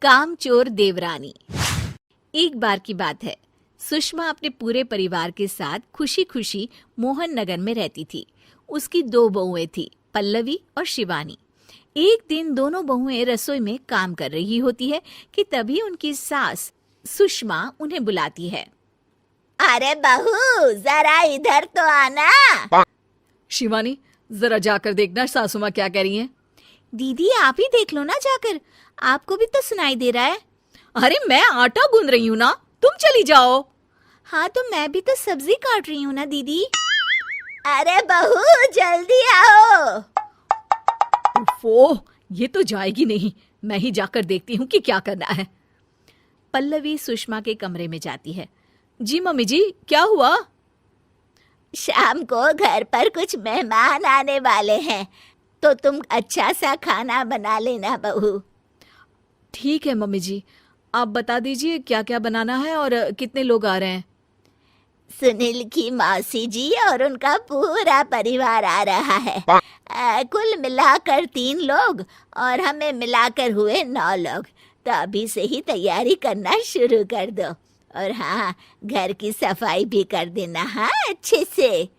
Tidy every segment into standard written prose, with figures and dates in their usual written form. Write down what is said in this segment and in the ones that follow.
कामचोर देवरानी। एक बार की बात है, सुषमा अपने पूरे परिवार के साथ खुशी खुशी मोहन नगर में रहती थी। उसकी 2 बहुएं थी, पल्लवी और शिवानी। एक दिन दोनों बहुएं रसोई में काम कर रही होती है कि तभी उनकी सास सुषमा उन्हें बुलाती है। अरे बहू, जरा इधर तो आना। शिवानी, जरा जाकर देखना सासू माँ क्या कह रही हैं। दीदी आप ही देख लो ना जाकर, आपको भी तो सुनाई दे रहा है। अरे मैं आटा गूंद रही हूँ ना, तुम चली जाओ। हाँ तो मैं भी तो सब्जी काट रही हूँ ना दीदी। अरे बहू जल्दी आओ। ओफो, ये तो जाएगी नहीं। मैं ही जाकर देखती हूँ कि क्या करना है। पल्लवी सुषमा के कमरे में जाती है। जी मम्मी जी, क्या हुआ? शाम को घर पर कुछ मेहमान आने वाले हैं, तो तुम अच्छा सा खाना बना लेना बहू। ठीक है मम्मी जी, आप बता दीजिए क्या क्या बनाना है और कितने लोग आ रहे हैं। सुनील की मौसी जी और उनका पूरा परिवार आ रहा है। कुल मिलाकर 3 लोग और हमें मिलाकर हुए 9 लोग। तो अभी से ही तैयारी करना शुरू कर दो। और हाँ, घर की सफाई भी कर देना, हाँ अच्छे से।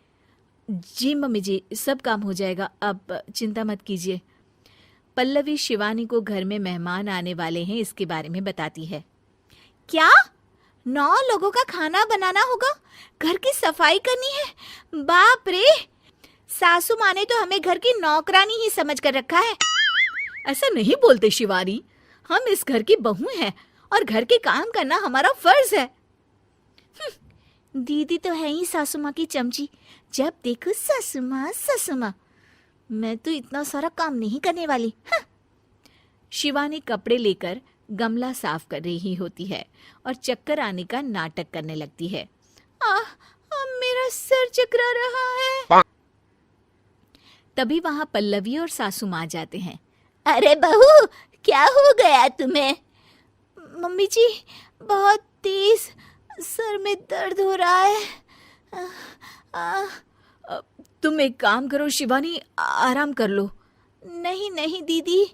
जी मम्मी जी, सब काम हो जाएगा, आप चिंता मत कीजिए। पल्लवी शिवानी को घर में मेहमान आने वाले हैं इसके बारे में बताती है। क्या 9 लोगों का खाना बनाना होगा, घर की सफाई करनी है? बाप रे, सासू माँ ने तो हमें घर की नौकरानी ही समझ कर रखा है। ऐसा नहीं बोलते शिवानी, हम इस घर की बहू हैं और घर के काम करना हमारा फर्ज है। दीदी तो है ही सासू माँ की चमची, जब देखो सासू माँ सासू माँ। मैं तो इतना सारा काम नहीं करने वाली। शिवानी कपड़े लेकर गमला साफ कर रही होती है और चक्कर आने का नाटक करने लगती है। मेरा सर चकरा रहा है। तभी वहां पल्लवी और सासू माँ जाते हैं। अरे बहू, क्या हो गया तुम्हें? मम्मी जी, बहुत तेज सर में दर्द हो रहा है। तुम एक काम करो शिवानी, आराम कर लो। नहीं नहीं दीदी,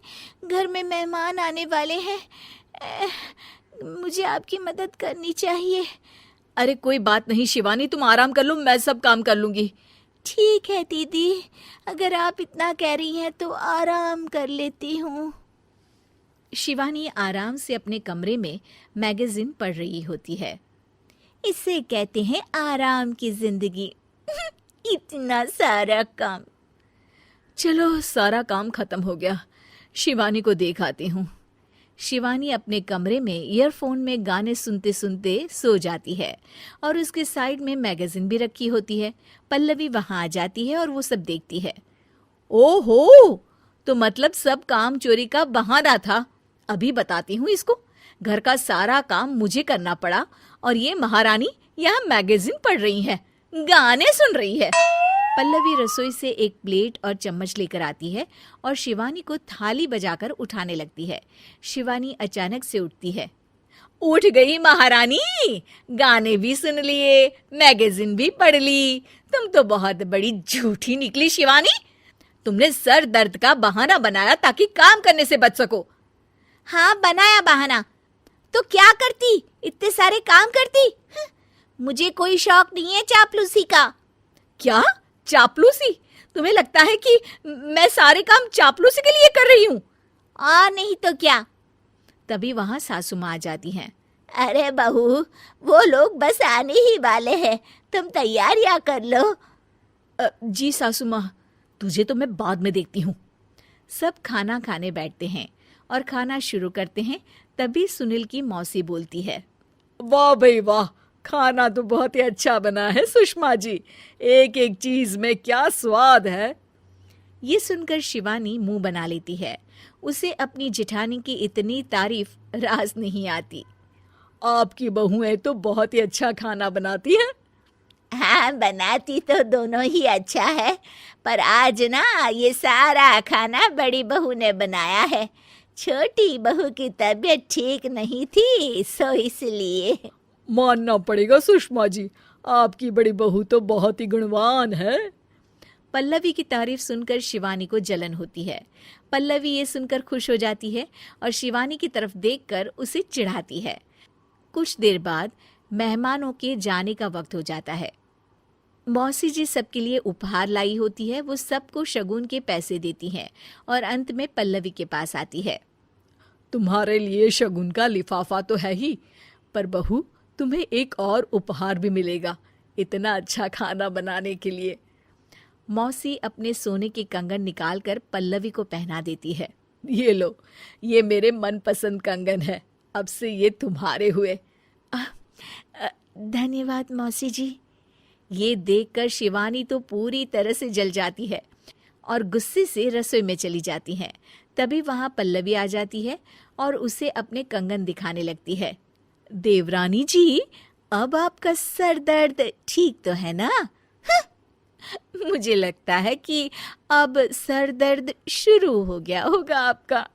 घर में मेहमान आने वाले हैं, मुझे आपकी मदद करनी चाहिए। अरे कोई बात नहीं शिवानी, तुम आराम कर लो, मैं सब काम कर लूंगी। ठीक है दीदी, अगर आप इतना कह रही हैं तो आराम कर लेती हूँ। शिवानी आराम से अपने कमरे में मैगजीन पढ़ रही होती है। इसे कहते हैं आराम की जिंदगी। इतना सारा काम। चलो सारा काम खत्म हो गया, शिवानी को देख आती हूँ। शिवानी अपने कमरे में ईयरफोन में गाने सुनते सुनते सो जाती है और उसके साइड में मैगजीन भी रखी होती है। पल्लवी वहां आ जाती है और वो सब देखती है। ओहो, तो मतलब सब काम चोरी का बहाना था। अभी बताती हूँ इसको। घर का सारा काम मुझे करना पड़ा और ये महारानी यहाँ मैगजीन पढ़ रही है, गाने सुन रही है। पल्लवी रसोई से एक प्लेट और चम्मच लेकर आती है और शिवानी को थाली बजाकर उठाने लगती है। शिवानी अचानक से उठती है। उठ गई महारानी, गाने भी सुन लिए, मैगजीन भी पढ़ ली। तुम तो बहुत बड़ी झूठी निकली शिवानी। तुमने सर दर्द का बहाना बनाया ताकि काम करने से बच सको। हाँ बनाया बहाना, तो क्या करती, इतने सारे काम करती। मुझे कोई शौक नहीं है चापलूसी का। क्या चापलूसी? तुम्हें लगता है कि मैं सारे काम चापलूसी के लिए कर रही हूँ? नहीं तो क्या। तभी वहां सासू माँ आ जाती हैं। अरे बहू, वो लोग बस आने ही वाले हैं, तुम तैयारियां कर लो। जी सासू माँ, तुझे तो मैं बाद में देखती हूँ। सब खाना खाने बैठते हैं और खाना शुरू करते हैं। तभी सुनील की मौसी बोलती है। वाह भाई वाह, खाना तो बहुत ही अच्छा बना है सुषमा जी, एक एक चीज में क्या स्वाद है। ये सुनकर शिवानी मुंह बना लेती है। उसे अपनी जेठानी की इतनी तारीफ राज नहीं आती। आपकी बहुएं तो बहुत ही अच्छा खाना बनाती हैं। हाँ, बनाती तो दोनों ही अच्छा है, पर आज ना ये सारा खाना बड़ी बहू ने बनाया है। छोटी बहू की तबीयत ठीक नहीं थी, सो इसलिए। मानना पड़ेगा सुषमा जी, आपकी बड़ी बहू तो बहुत ही गुणवान है। पल्लवी की तारीफ सुनकर शिवानी को जलन होती है। पल्लवी ये सुनकर खुश हो जाती है और शिवानी की तरफ देखकर उसे चिढ़ाती है। कुछ देर बाद मेहमानों के जाने का वक्त हो जाता है। मौसी जी सबके लिए उपहार लाई होती है। वो सबको शगुन के पैसे देती हैं और अंत में पल्लवी के पास आती है। तुम्हारे लिए शगुन का लिफाफा तो है ही, पर बहू तुम्हें एक और उपहार भी मिलेगा इतना अच्छा खाना बनाने के लिए। मौसी अपने सोने के कंगन निकालकर पल्लवी को पहना देती है। ये लो, ये मेरे मनपसंद कंगन है, अब से ये तुम्हारे हुए। धन्यवाद मौसी जी। ये देखकर शिवानी तो पूरी तरह से जल जाती है और गुस्से से रसोई में चली जाती है। तभी वहां पल्लवी आ जाती है और उसे अपने कंगन दिखाने लगती है। देवरानी जी, अब आपका सर दर्द ठीक तो है ना? मुझे लगता है कि अब सर दर्द शुरू हो गया होगा आपका।